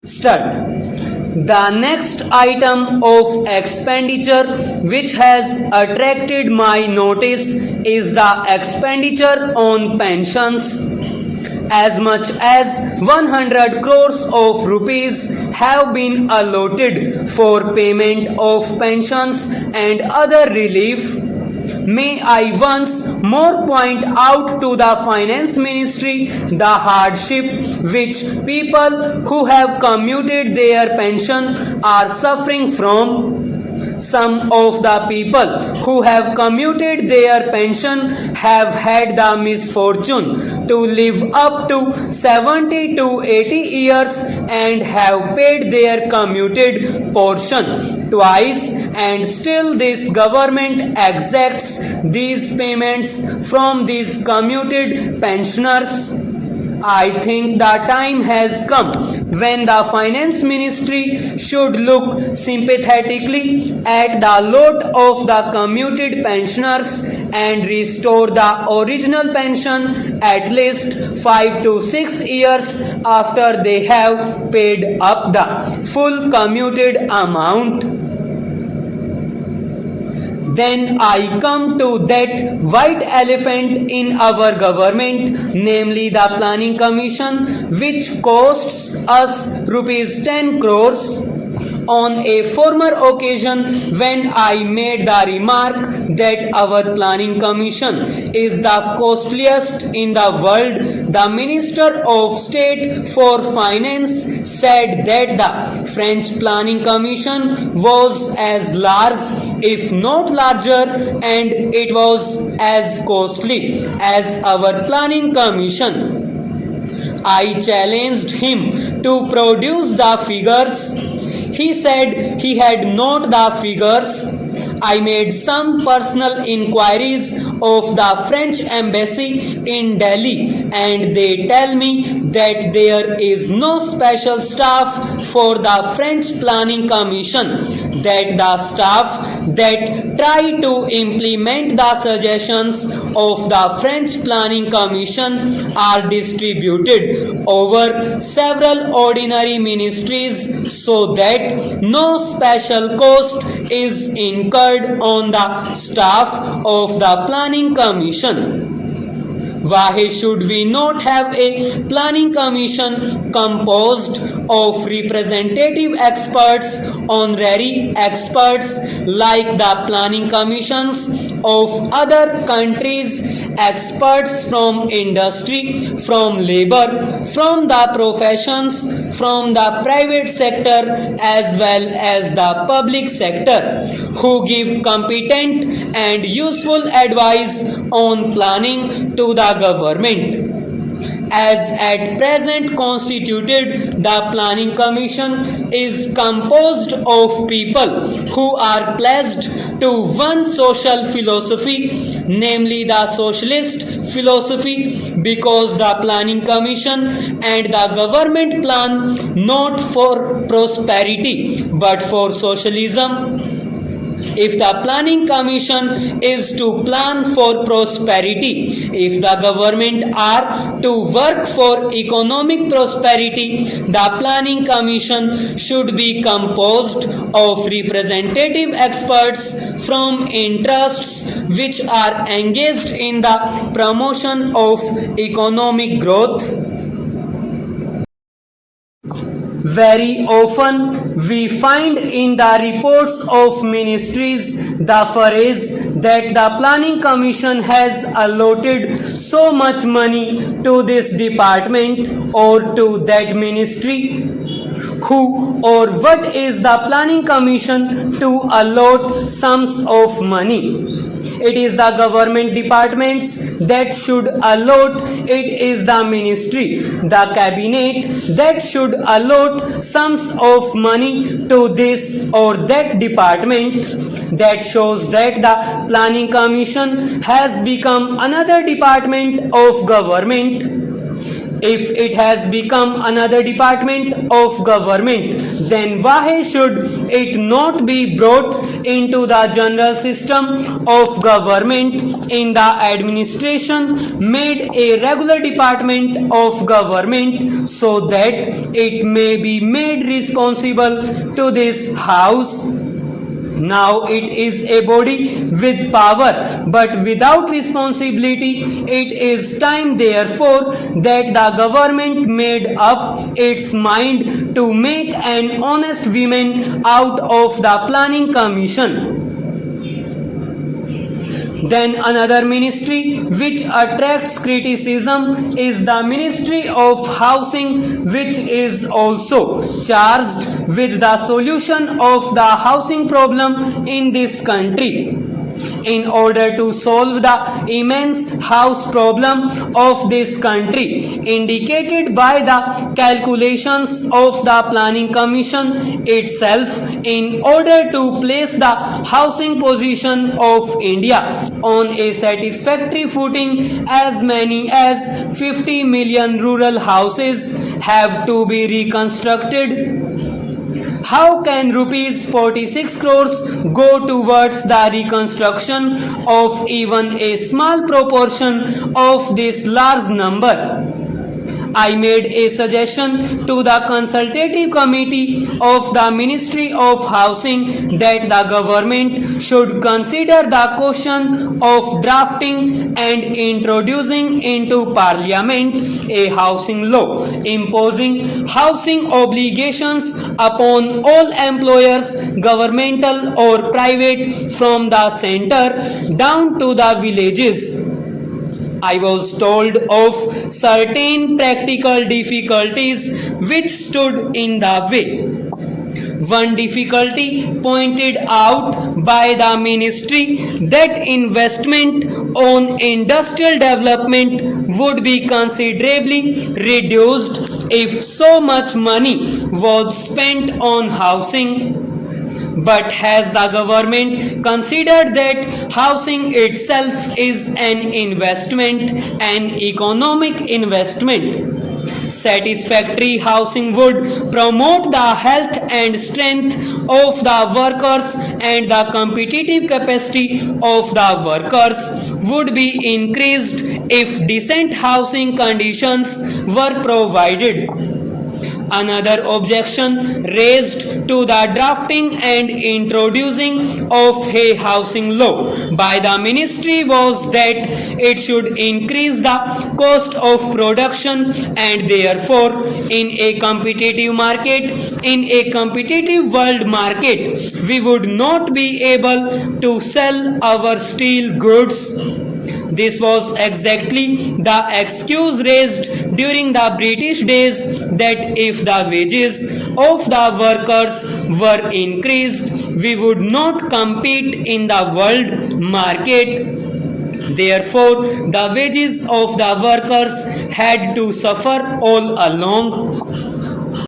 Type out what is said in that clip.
Start. The next item of expenditure which has attracted my notice is the expenditure on pensions. As much as 100 crores of rupees have been allotted for payment of pensions and other relief. May I once more point out to the Finance Ministry the hardship which people who have commuted their pension are suffering from. Some of the people who have commuted their pension have had the misfortune to live up to 70 to 80 years and have paid their commuted portion twice, and still this government exacts these payments from these commuted pensioners. I think the time has come when the Finance Ministry should look sympathetically at the lot of the commuted pensioners and restore the original pension at least 5 to 6 years after they have paid up the full commuted amount. Then I come to that white elephant in our government, namely the Planning Commission, which costs us rupees 10 crores. On a former occasion, when I made the remark that our Planning Commission is the costliest in the world, the Minister of State for Finance said that the French Planning Commission was as large, if not larger, and it was as costly as our Planning Commission. I challenged him to produce the figures. He said he had not the figures. I made some personal inquiries of the French embassy in Delhi, and they tell me that there is no special staff for the French Planning Commission, that the staff that try to implement the suggestions of the French Planning Commission are distributed over several ordinary ministries so that no special cost is incurred on the staff of the Planning Commission. Why should we not have a Planning Commission composed of representative experts, honorary experts like the Planning Commissions of other countries, experts from industry, from labor, from the professions, from the private sector as well as the public sector, who give competent and useful advice on planning to the government. As at present constituted, the Planning Commission is composed of people who are pledged to one social philosophy, namely the socialist philosophy, because the Planning Commission and the government plan not for prosperity but for socialism. If the Planning Commission is to plan for prosperity, if the government are to work for economic prosperity, the Planning Commission should be composed of representative experts from interests which are engaged in the promotion of economic growth. Very often we find in the reports of ministries the phrase that the Planning Commission has allotted so much money to this department or to that ministry. Who or what is the Planning Commission to allot sums of money? It is the government departments that should allot, it is the ministry, the cabinet that should allot sums of money to this or that department. That shows that the Planning Commission has become another department of government. If it has become another department of government, then why should it not be brought into the general system of government in the administration, made a regular department of government so that it may be made responsible to this house? Now it is a body with power but without responsibility. It is time, therefore, that the government made up its mind to make an honest woman out of the planning commission. Then another ministry which attracts criticism is the Ministry of Housing, which is also charged with the solution of the housing problem in this country. In order to solve the immense house problem of this country, indicated by the calculations of the Planning Commission itself, in order to place the housing position of India on a satisfactory footing, as many as 50 million rural houses have to be reconstructed. How can rupees 46 crores go towards the reconstruction of even a small proportion of this large number? I made a suggestion to the consultative committee of the Ministry of Housing that the government should consider the question of drafting and introducing into Parliament a housing law imposing housing obligations upon all employers, governmental or private, from the centre down to the villages. I was told of certain practical difficulties which stood in the way. One difficulty pointed out by the ministry, that investment on industrial development would be considerably reduced if so much money was spent on housing. But has the government considered that housing itself is an investment, an economic investment? Satisfactory housing would promote the health and strength of the workers, and the competitive capacity of the workers would be increased if decent housing conditions were provided. Another objection raised to the drafting and introducing of a housing law by the ministry was that it should increase the cost of production, and therefore in a competitive market, in a competitive world market, we would not be able to sell our steel goods. This was exactly the excuse raised during the British days, that if the wages of the workers were increased, we would not compete in the world market. Therefore, the wages of the workers had to suffer all along.